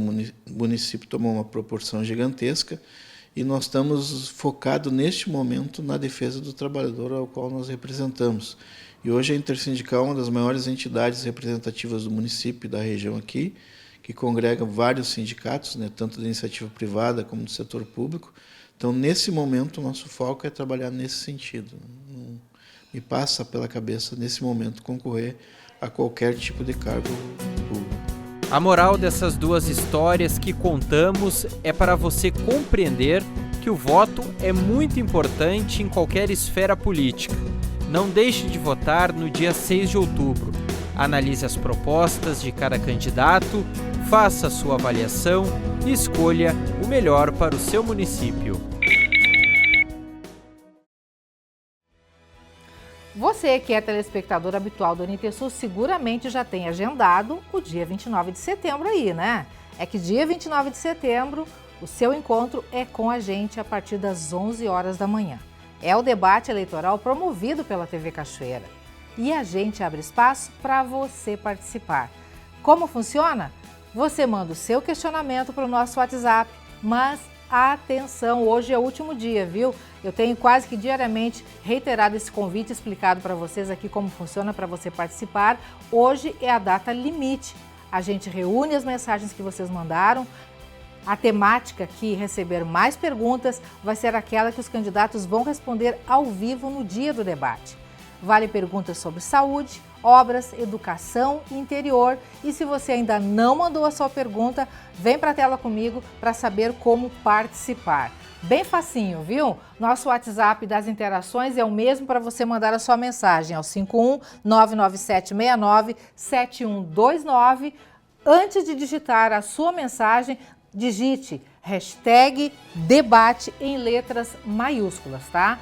município, tomou uma proporção gigantesca e nós estamos focados neste momento na defesa do trabalhador ao qual nós representamos. E hoje a Intersindical é uma das maiores entidades representativas do município e da região aqui, que congrega vários sindicatos, né, tanto da iniciativa privada como do setor público. Então, nesse momento, o nosso foco é trabalhar nesse sentido. Não me passa pela cabeça, nesse momento, concorrer a qualquer tipo de cargo público. A moral dessas duas histórias que contamos é para você compreender que o voto é muito importante em qualquer esfera política. Não deixe de votar no dia 6 de outubro. Analise as propostas de cada candidato, faça a sua avaliação e escolha o melhor para o seu município. Você que é telespectador habitual do NTSul seguramente já tem agendado o dia 29 de setembro aí, né? É que dia 29 de setembro o seu encontro é com a gente a partir das 11 horas da manhã. É o debate eleitoral promovido pela TV Cachoeira. E a gente abre espaço para você participar. Como funciona? Você manda o seu questionamento para o nosso WhatsApp, mas atenção, hoje é o último dia, viu? Eu tenho quase que diariamente reiterado esse convite, explicado para vocês aqui como funciona para você participar. Hoje é a data limite. A gente reúne as mensagens que vocês mandaram, A temática que receber mais perguntas vai ser aquela que os candidatos vão responder ao vivo no dia do debate. Vale perguntas sobre saúde, obras, educação e interior. E se você ainda não mandou a sua pergunta, vem para a tela comigo para saber como participar. Bem facinho, viu? Nosso WhatsApp das interações é o mesmo para você mandar a sua mensagem ao 51 99769 7129. Antes de digitar a sua mensagem, digite #debate em letras maiúsculas, tá?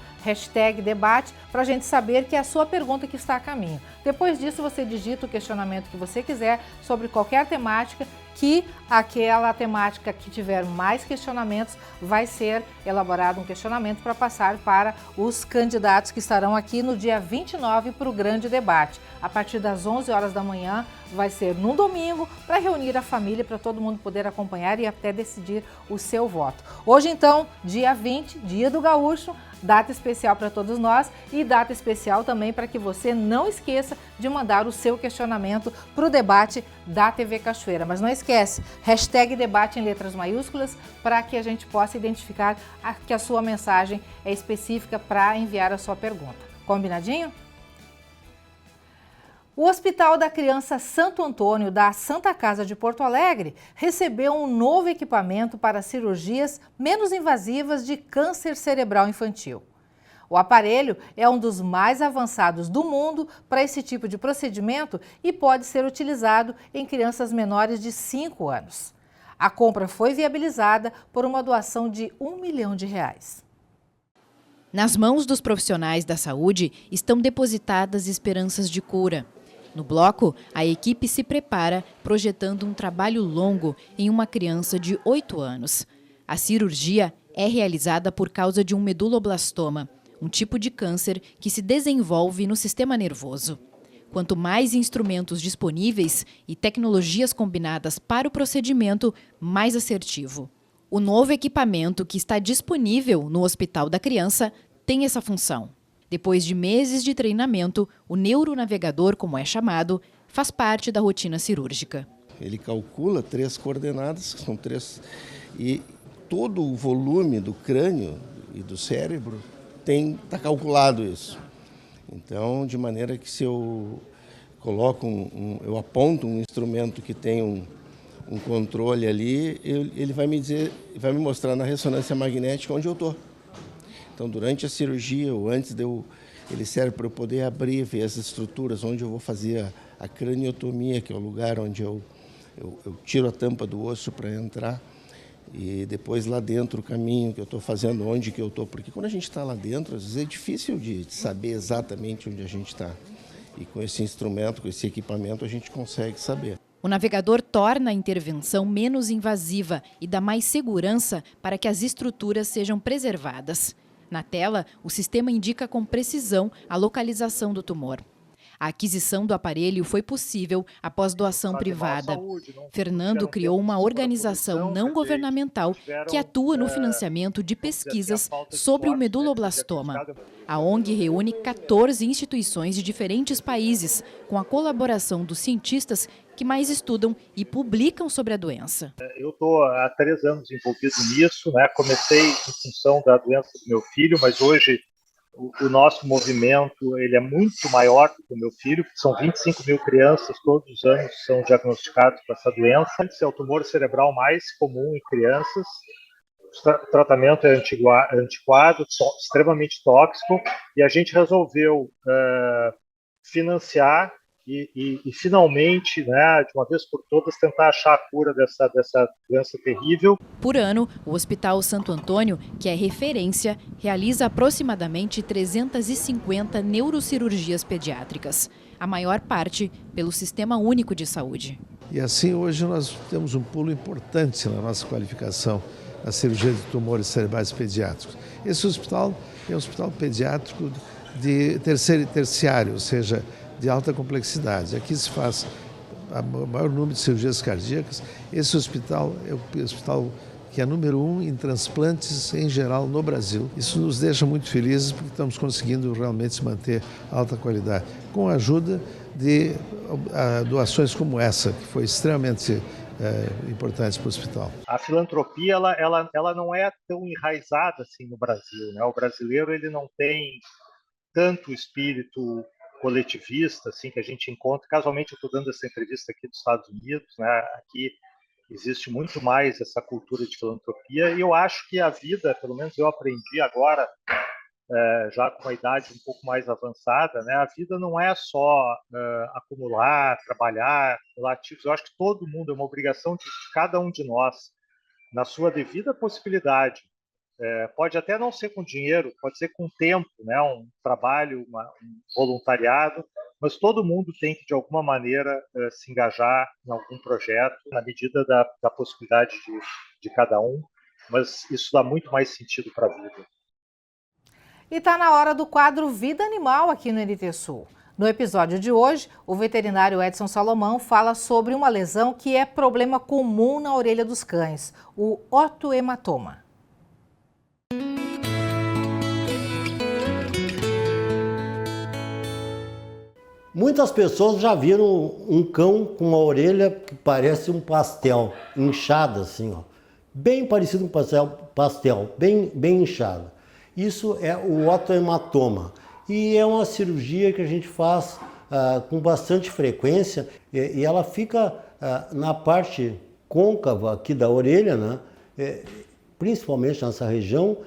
#debate para a gente saber que é a sua pergunta que está a caminho. Depois disso, você digita o questionamento que você quiser sobre qualquer temática, que aquela temática que tiver mais questionamentos vai ser elaborado um questionamento para passar para os candidatos que estarão aqui no dia 29 para o grande debate. A partir das 11 horas da manhã, vai ser num domingo, para reunir a família, para todo mundo poder acompanhar e até decidir o seu voto. Hoje, então, dia 20, dia do Gaúcho, data especial para todos nós e data especial também para que você não esqueça de mandar o seu questionamento para o debate da TV Cachoeira. Mas não esquece, #debate em letras maiúsculas para que a gente possa identificar que a sua mensagem é específica para enviar a sua pergunta. Combinadinho? O Hospital da Criança Santo Antônio da Santa Casa de Porto Alegre recebeu um novo equipamento para cirurgias menos invasivas de câncer cerebral infantil. O aparelho é um dos mais avançados do mundo para esse tipo de procedimento e pode ser utilizado em crianças menores de 5 anos. A compra foi viabilizada por uma doação de R$1 milhão. Nas mãos dos profissionais da saúde estão depositadas esperanças de cura. No bloco, a equipe se prepara projetando um trabalho longo em uma criança de 8 anos. A cirurgia é realizada por causa de um meduloblastoma, um tipo de câncer que se desenvolve no sistema nervoso. Quanto mais instrumentos disponíveis e tecnologias combinadas para o procedimento, mais assertivo. O novo equipamento que está disponível no Hospital da Criança tem essa função. Depois de meses de treinamento, o neuronavegador, como é chamado, faz parte da rotina cirúrgica. Ele calcula 3 coordenadas, que são 3, e todo o volume do crânio e do cérebro está calculado isso. Então, de maneira que se eu coloco eu aponto um instrumento que tem um controle ali, ele vai me dizer, vai me mostrar na ressonância magnética onde eu estou. Então, durante a cirurgia ou antes ele serve para eu poder abrir, ver as estruturas, onde eu vou fazer a craniotomia, que é o lugar onde eu tiro a tampa do osso para entrar, e depois lá dentro o caminho que eu estou fazendo, onde que eu estou, porque quando a gente está lá dentro, às vezes é difícil de saber exatamente onde a gente está. E com esse instrumento, com esse equipamento, a gente consegue saber. O navegador torna a intervenção menos invasiva e dá mais segurança para que as estruturas sejam preservadas. Na tela, o sistema indica com precisão a localização do tumor. A aquisição do aparelho foi possível após doação privada. Fernando criou uma organização não governamental que atua no financiamento de pesquisas sobre o meduloblastoma. A ONG reúne 14 instituições de diferentes países, com a colaboração dos cientistas que mais estudam e publicam sobre a doença. Eu estou há 3 anos envolvido nisso, né? Comecei em função da doença do meu filho, mas hoje o nosso movimento ele é muito maior do que o meu filho. São 25 mil crianças todos os anos que são diagnosticadas com essa doença. Esse é o tumor cerebral mais comum em crianças. O tratamento é antiquado, extremamente tóxico, e a gente resolveu financiar e finalmente, né, de uma vez por todas, tentar achar a cura dessa doença terrível. Por ano, o Hospital Santo Antônio, que é referência, realiza aproximadamente 350 neurocirurgias pediátricas, a maior parte pelo Sistema Único de Saúde. E assim, hoje nós temos um pulo importante na nossa qualificação na cirurgia de tumores cerebrais pediátricos. Esse hospital é um hospital pediátrico de terciário, ou seja, de alta complexidade. Aqui se faz o maior número de cirurgias cardíacas. Esse hospital é o hospital que é número 1 em transplantes em geral no Brasil. Isso nos deixa muito felizes porque estamos conseguindo realmente se manter alta qualidade. Com a ajuda de doações como essa, que foi extremamente importantes para o hospital. A filantropia ela não é tão enraizada assim no Brasil, né? O brasileiro ele não tem tanto espírito coletivista assim que a gente encontra. Casualmente eu estou dando essa entrevista aqui dos Estados Unidos, né? Aqui existe muito mais essa cultura de filantropia e eu acho que a vida, pelo menos eu aprendi agora, já com uma idade um pouco mais avançada, né? A vida não é só acumular, trabalhar, acumular ativos. Eu acho que todo mundo, é uma obrigação de cada um de nós, na sua devida possibilidade. Pode até não ser com dinheiro, pode ser com tempo, né? Um trabalho, um voluntariado, mas todo mundo tem que, de alguma maneira, se engajar em algum projeto, na medida da possibilidade de cada um, mas isso dá muito mais sentido para a vida. E está na hora do quadro Vida Animal aqui no NT Sul. No episódio de hoje, o veterinário Edson Salomão fala sobre uma lesão que é problema comum na orelha dos cães, o otohematoma. Muitas pessoas já viram um cão com uma orelha que parece um pastel, inchada assim, ó. Bem parecido com um pastel, bem inchada. Isso é o otohematoma e é uma cirurgia que a gente faz com bastante frequência e ela fica na parte côncava aqui da orelha, né? Principalmente nessa região,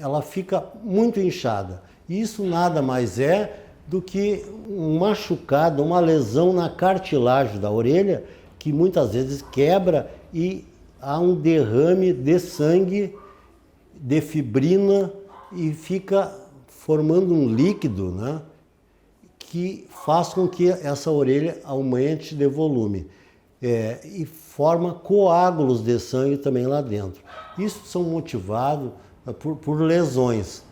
ela fica muito inchada. E isso nada mais é do que um machucado, uma lesão na cartilagem da orelha que muitas vezes quebra e há um derrame de sangue, de fibrina e fica formando um líquido, né, que faz com que essa orelha aumente de volume e forma coágulos de sangue também lá dentro. Isso são motivados por lesões,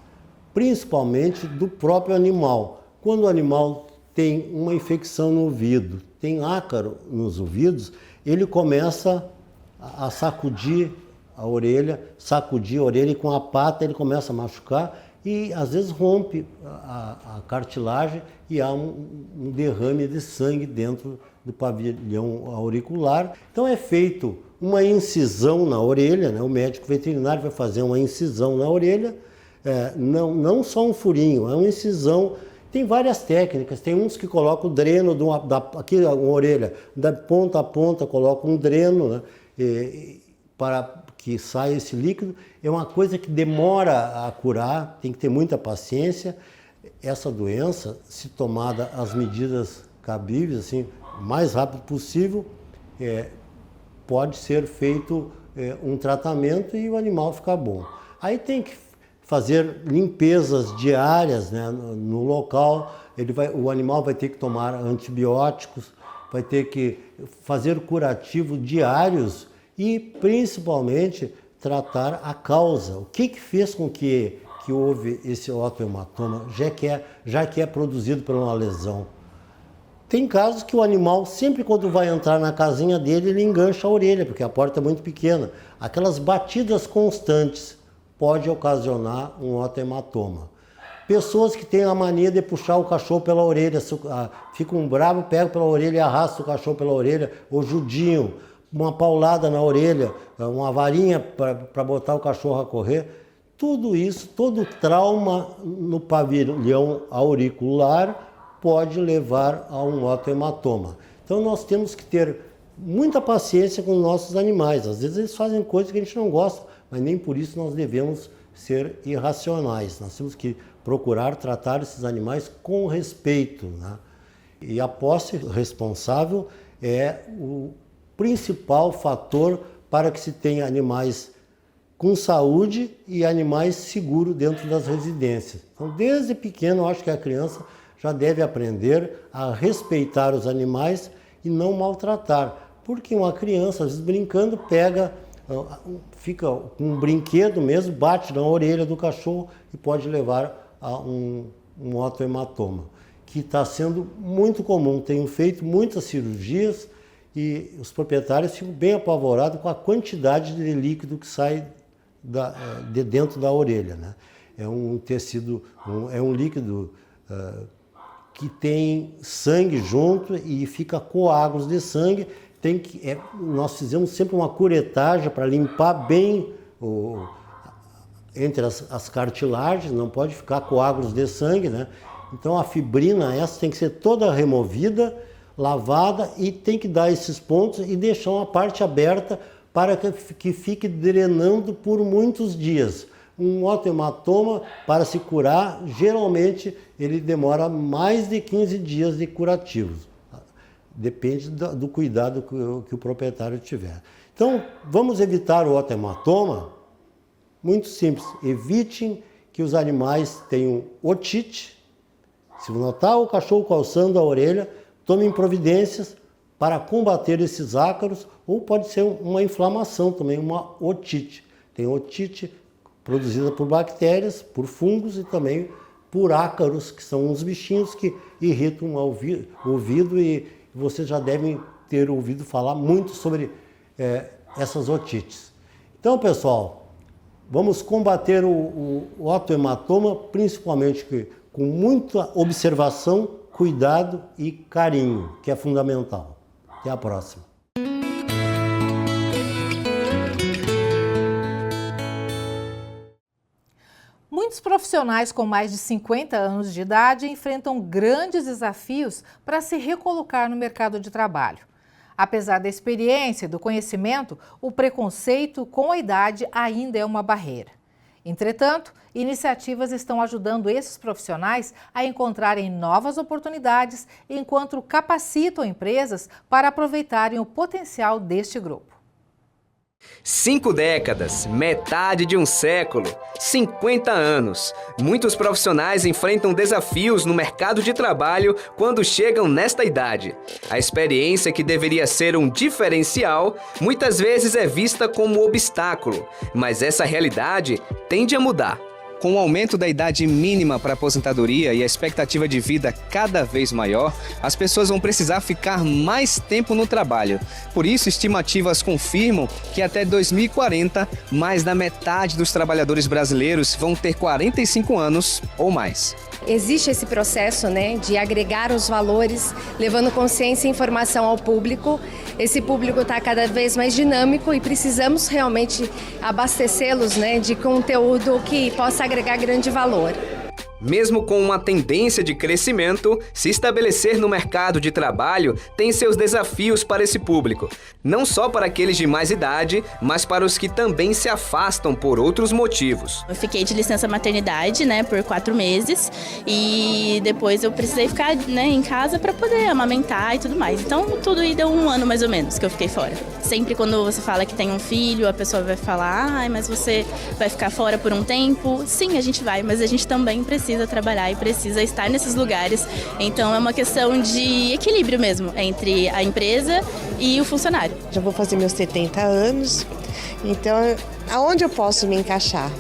principalmente do próprio animal. Quando o animal tem uma infecção no ouvido, tem ácaro nos ouvidos, ele começa a sacudir a orelha e com a pata ele começa a machucar e às vezes rompe a cartilagem e há um derrame de sangue dentro do pavilhão auricular. Então é feito uma incisão na orelha, né? O médico veterinário vai fazer uma incisão na orelha, não só um furinho, é uma incisão. Tem várias técnicas, tem uns que colocam o dreno aqui uma orelha, da ponta a ponta colocam um dreno, né, para que saia esse líquido. É uma coisa que demora a curar, tem que ter muita paciência. Essa doença, se tomada as medidas cabíveis, assim, o mais rápido possível, pode ser feito um tratamento e o animal ficar bom. Aí tem que fazer limpezas diárias, né, no local, o animal vai ter que tomar antibióticos, vai ter que fazer curativo diários e principalmente tratar a causa. O que fez com que houve esse otohematoma, já que é produzido por uma lesão? Tem casos que o animal, sempre quando vai entrar na casinha dele, ele engancha a orelha, porque a porta é muito pequena. Aquelas batidas constantes pode ocasionar um otohematoma. Pessoas que têm a mania de puxar o cachorro pela orelha, ficam bravos, pegam pela orelha e arrastam o cachorro pela orelha, ou judiam, uma paulada na orelha, uma varinha para botar o cachorro a correr. Tudo isso, todo trauma no pavilhão auricular pode levar a um otohematoma. Então nós temos que ter muita paciência com os nossos animais. Às vezes eles fazem coisas que a gente não gosta, mas nem por isso nós devemos ser irracionais. Nós temos que procurar tratar esses animais com respeito, né? E a posse responsável é o principal fator para que se tenha animais com saúde e animais seguros dentro das residências. Então, desde pequeno, eu acho que a criança já deve aprender a respeitar os animais e não maltratar. Porque uma criança, às vezes brincando, fica com um brinquedo mesmo, bate na orelha do cachorro e pode levar a um otohematoma, que está sendo muito comum. Tenho feito muitas cirurgias e os proprietários ficam bem apavorados com a quantidade de líquido que sai de dentro da orelha, né? É um tecido, é um líquido que tem sangue junto e fica coágulos de sangue. nós fizemos sempre uma curetagem para limpar bem entre as cartilagens, não pode ficar coágulos de sangue, né? Então a fibrina, essa tem que ser toda removida, lavada e tem que dar esses pontos e deixar uma parte aberta para que fique drenando por muitos dias. Um otohematoma, para se curar, geralmente ele demora mais de 15 dias de curativos. Depende do cuidado que o proprietário tiver. Então, vamos evitar o otohematoma? Muito simples. Evitem que os animais tenham otite. Se notar o cachorro coçando a orelha, tomem providências para combater esses ácaros, ou pode ser uma inflamação também, uma otite. Tem otite produzida por bactérias, por fungos e também por ácaros, que são uns bichinhos que irritam o ouvido, e vocês já devem ter ouvido falar muito sobre essas otites. Então, pessoal, vamos combater o otohematoma, principalmente com muita observação, cuidado e carinho, que é fundamental. Até a próxima. Muitos profissionais com mais de 50 anos de idade enfrentam grandes desafios para se recolocar no mercado de trabalho. Apesar da experiência e do conhecimento, o preconceito com a idade ainda é uma barreira. Entretanto, iniciativas estão ajudando esses profissionais a encontrarem novas oportunidades enquanto capacitam empresas para aproveitarem o potencial deste grupo. 5 décadas, metade de um século, 50 anos. Muitos profissionais enfrentam desafios no mercado de trabalho quando chegam nesta idade. A experiência, que deveria ser um diferencial, muitas vezes é vista como obstáculo, mas essa realidade tende a mudar. Com o aumento da idade mínima para aposentadoria e a expectativa de vida cada vez maior, as pessoas vão precisar ficar mais tempo no trabalho. Por isso, estimativas confirmam que até 2040, mais da metade dos trabalhadores brasileiros vão ter 45 anos ou mais. Existe esse processo, de agregar os valores, levando consciência e informação ao público. Esse público está cada vez mais dinâmico e precisamos realmente abastecê-los, de conteúdo que possa agregar grande valor. Mesmo com uma tendência de crescimento, se estabelecer no mercado de trabalho tem seus desafios para esse público. Não só para aqueles de mais idade, mas para os que também se afastam por outros motivos. Eu fiquei de licença maternidade, por 4 meses, e depois eu precisei ficar, em casa para poder amamentar e tudo mais. Então, tudo aí deu 1 ano mais ou menos que eu fiquei fora. Sempre quando você fala que tem um filho, a pessoa vai falar, mas você vai ficar fora por um tempo. Sim, a gente vai, mas a gente também precisa trabalhar e precisa estar nesses lugares. Então é uma questão de equilíbrio mesmo entre a empresa e o funcionário. Já vou fazer meus 70 anos, então aonde eu posso me encaixar?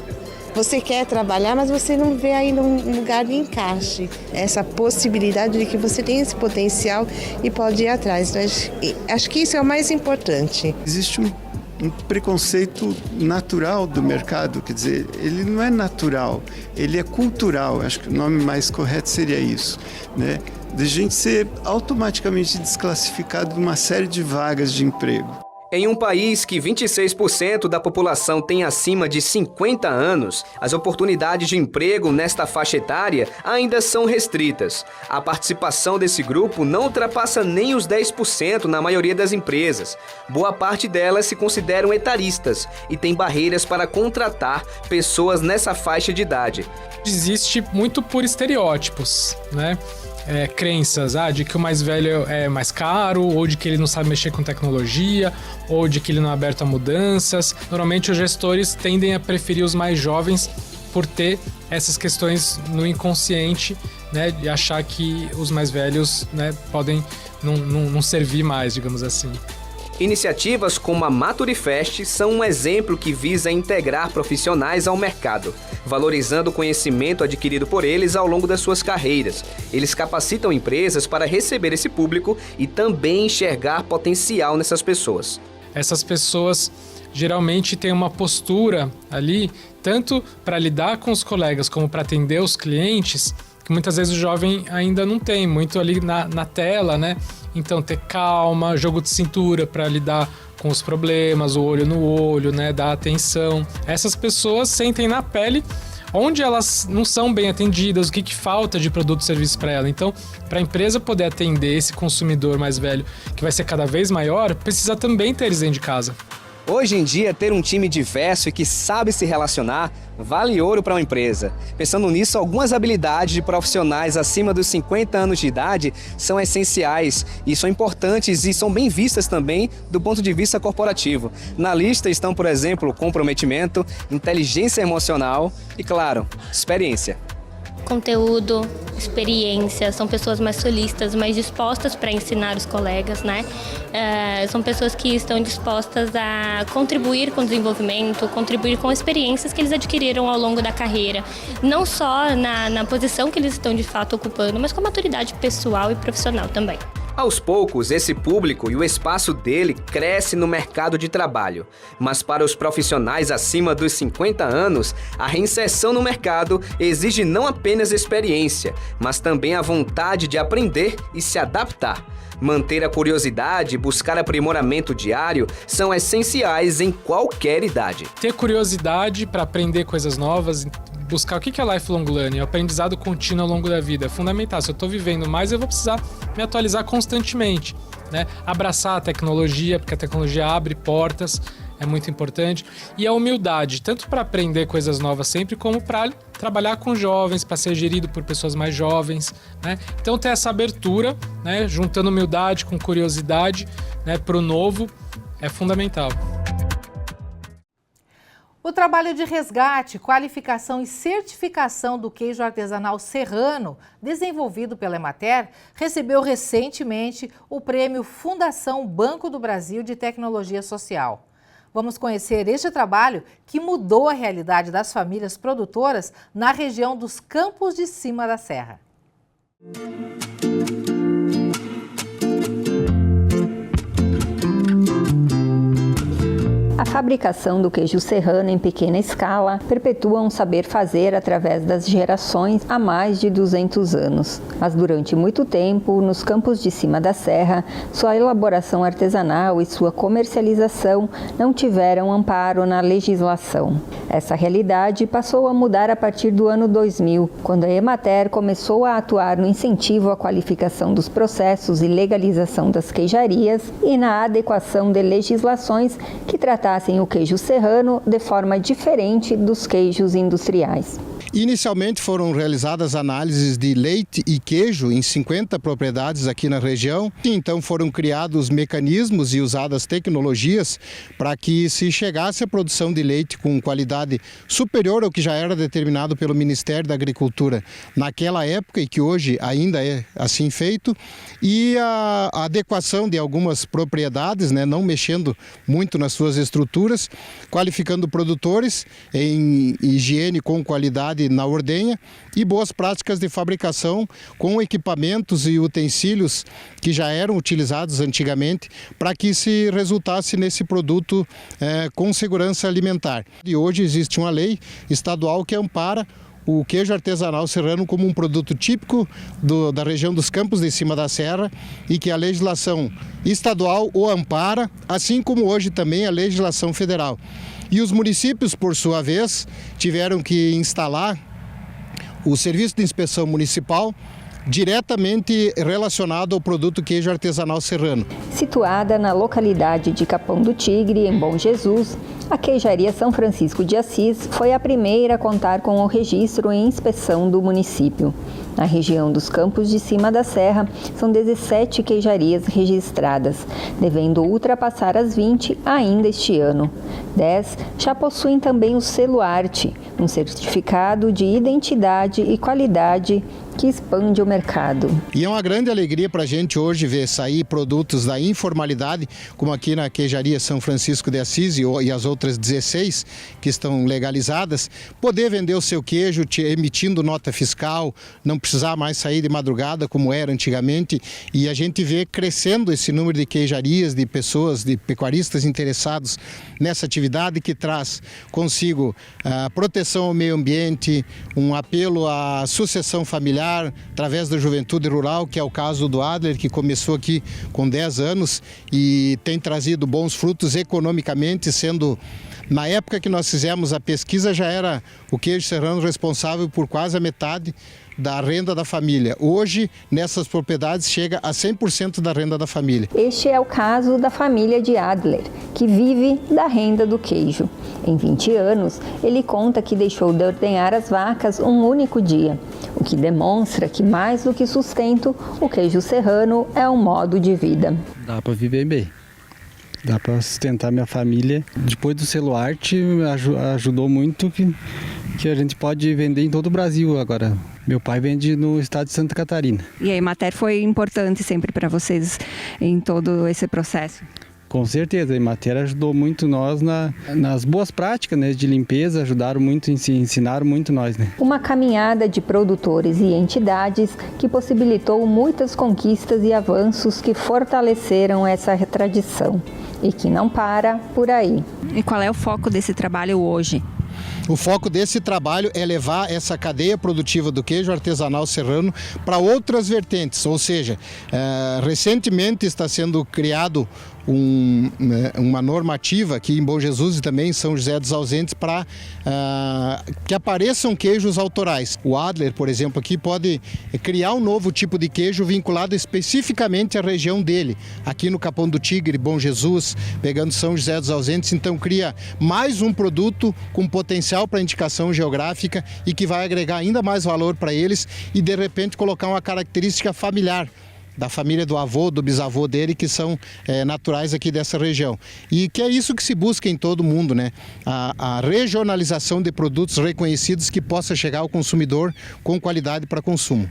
Você quer trabalhar, mas você não vê ainda um lugar de encaixe. Essa possibilidade de que você tem esse potencial e pode ir atrás. Acho que isso é o mais importante. Existe um preconceito natural do mercado, quer dizer, ele não é natural, ele é cultural. Acho que o nome mais correto seria isso, de gente ser automaticamente desclassificado de uma série de vagas de emprego. Em um país que 26% da população tem acima de 50 anos, as oportunidades de emprego nesta faixa etária ainda são restritas. A participação desse grupo não ultrapassa nem os 10% na maioria das empresas. Boa parte delas se consideram etaristas e tem barreiras para contratar pessoas nessa faixa de idade. Existe muito por estereótipos, crenças, de que o mais velho é mais caro, ou de que ele não sabe mexer com tecnologia, ou de que ele não é aberto a mudanças. Normalmente os gestores tendem a preferir os mais jovens por ter essas questões no inconsciente, de achar que os mais velhos, podem não servir mais, digamos assim. Iniciativas como a Maturifest são um exemplo que visa integrar profissionais ao mercado, valorizando o conhecimento adquirido por eles ao longo das suas carreiras. Eles capacitam empresas para receber esse público e também enxergar potencial nessas pessoas. Essas pessoas geralmente têm uma postura ali, tanto para lidar com os colegas como para atender os clientes, que muitas vezes o jovem ainda não tem, muito ali na tela, Então ter calma, jogo de cintura para lidar com os problemas, o olho no olho, né, dar atenção. Essas pessoas sentem na pele onde elas não são bem atendidas, o que falta de produto e serviço para ela. Então, para a empresa poder atender esse consumidor mais velho, que vai ser cada vez maior, precisa também ter eles dentro de casa. Hoje em dia, ter um time diverso e que sabe se relacionar vale ouro para uma empresa. Pensando nisso, algumas habilidades de profissionais acima dos 50 anos de idade são essenciais e são importantes e são bem vistas também do ponto de vista corporativo. Na lista estão, por exemplo, comprometimento, inteligência emocional e, claro, experiência. Conteúdo, experiência, são pessoas mais solistas, mais dispostas para ensinar os colegas, né? São pessoas que estão dispostas a contribuir com o desenvolvimento, contribuir com experiências que eles adquiriram ao longo da carreira, não só na posição que eles estão de fato ocupando, mas com a maturidade pessoal e profissional também. Aos poucos, esse público e o espaço dele cresce no mercado de trabalho. Mas para os profissionais acima dos 50 anos, a reinserção no mercado exige não apenas experiência, mas também a vontade de aprender e se adaptar. Manter a curiosidade e buscar aprimoramento diário são essenciais em qualquer idade. Ter curiosidade para aprender coisas novas, buscar o que é lifelong learning, o aprendizado contínuo ao longo da vida, é fundamental. Se eu estou vivendo mais, eu vou precisar me atualizar constantemente, né? Abraçar a tecnologia, porque a tecnologia abre portas, é muito importante. E a humildade, tanto para aprender coisas novas sempre, como para trabalhar com jovens, para ser gerido por pessoas mais jovens, né? Então ter essa abertura, né, juntando humildade com curiosidade, né, para o novo, é fundamental. O trabalho de resgate, qualificação e certificação do queijo artesanal serrano, desenvolvido pela Emater, recebeu recentemente o prêmio Fundação Banco do Brasil de Tecnologia Social. Vamos conhecer este trabalho que mudou a realidade das famílias produtoras na região dos Campos de Cima da Serra. A fabricação do queijo serrano em pequena escala perpetua um saber fazer através das gerações há mais de 200 anos. Mas durante muito tempo, nos Campos de Cima da Serra, sua elaboração artesanal e sua comercialização não tiveram amparo na legislação. Essa realidade passou a mudar a partir do ano 2000, quando a Emater começou a atuar no incentivo à qualificação dos processos e legalização das queijarias e na adequação de legislações que tratassem o queijo serrano de forma diferente dos queijos industriais. Inicialmente foram realizadas análises de leite e queijo em 50 propriedades aqui na região. Então foram criados mecanismos e usadas tecnologias para que se chegasse à produção de leite com qualidade superior ao que já era determinado pelo Ministério da Agricultura naquela época e que hoje ainda é assim feito. E a adequação de algumas propriedades, né, não mexendo muito nas suas estruturas, qualificando produtores em higiene com qualidade na ordenha e boas práticas de fabricação com equipamentos e utensílios que já eram utilizados antigamente para que se resultasse nesse produto com segurança alimentar. E hoje existe uma lei estadual que ampara o queijo artesanal serrano como um produto típico da região dos Campos de Cima da Serra e que a legislação estadual o ampara, assim como hoje também a legislação federal. E os municípios, por sua vez, tiveram que instalar o serviço de inspeção municipal diretamente relacionado ao produto queijo artesanal serrano. Situada na localidade de Capão do Tigre, em Bom Jesus, a queijaria São Francisco de Assis foi a primeira a contar com o registro e inspeção do município. Na região dos Campos de Cima da Serra, são 17 queijarias registradas, devendo ultrapassar as 20 ainda este ano. 10 já possuem também o selo Arte, um certificado de identidade e qualidade que expande o mercado. E é uma grande alegria para a gente hoje ver sair produtos da informalidade, como aqui na queijaria São Francisco de Assis e as outras 16 que estão legalizadas, poder vender o seu queijo emitindo nota fiscal, não precisar mais sair de madrugada como era antigamente, e a gente vê crescendo esse número de queijarias, de pessoas, de pecuaristas interessados nessa atividade que traz consigo a proteção ao meio ambiente, um apelo à sucessão familiar trabalhar através da juventude rural, que é o caso do Adler, que começou aqui com 10 anos e tem trazido bons frutos economicamente, sendo... Na época que nós fizemos a pesquisa, já era o queijo serrano responsável por quase a metade da renda da família. Hoje, nessas propriedades, chega a 100% da renda da família. Este é o caso da família de Adler, que vive da renda do queijo. Em 20 anos, ele conta que deixou de ordenhar as vacas um único dia, o que demonstra que, mais do que sustento, o queijo serrano é um modo de vida. Dá para viver bem. Dá para sustentar minha família. Depois do Celuarte, ajudou muito que a gente pode vender em todo o Brasil agora. Meu pai vende no estado de Santa Catarina. E a Emater foi importante sempre para vocês em todo esse processo? Com certeza, a Emater ajudou muito nós nas boas práticas, né, de limpeza, ajudaram muito, ensinaram muito nós. Né? Uma caminhada de produtores e entidades que possibilitou muitas conquistas e avanços que fortaleceram essa tradição e que não para por aí. E qual é o foco desse trabalho hoje? O foco desse trabalho é levar essa cadeia produtiva do queijo artesanal serrano para outras vertentes, ou seja, recentemente está sendo criado uma normativa aqui em Bom Jesus e também em São José dos Ausentes para que apareçam queijos autorais. O Adler, por exemplo, aqui pode criar um novo tipo de queijo vinculado especificamente à região dele, aqui no Capão do Tigre, Bom Jesus, pegando São José dos Ausentes, então cria mais um produto com potencial para indicação geográfica e que vai agregar ainda mais valor para eles e de repente colocar uma característica familiar da família do avô, do bisavô dele, que são naturais aqui dessa região. E que é isso que se busca em todo o mundo, né? A regionalização de produtos reconhecidos que possa chegar ao consumidor com qualidade para consumo.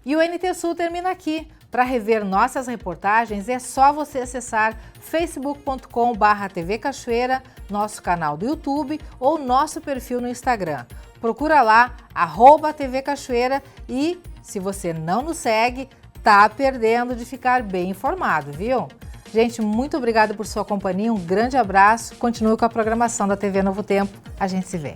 E o NT Sul termina aqui. Para rever nossas reportagens é só você acessar facebook.com/TV Cachoeira, nosso canal do YouTube ou nosso perfil no Instagram. Procura lá, @TV Cachoeira e, se você não nos segue, tá perdendo de ficar bem informado, viu? Gente, muito obrigada por sua companhia, um grande abraço, continue com a programação da TV Novo Tempo, a gente se vê.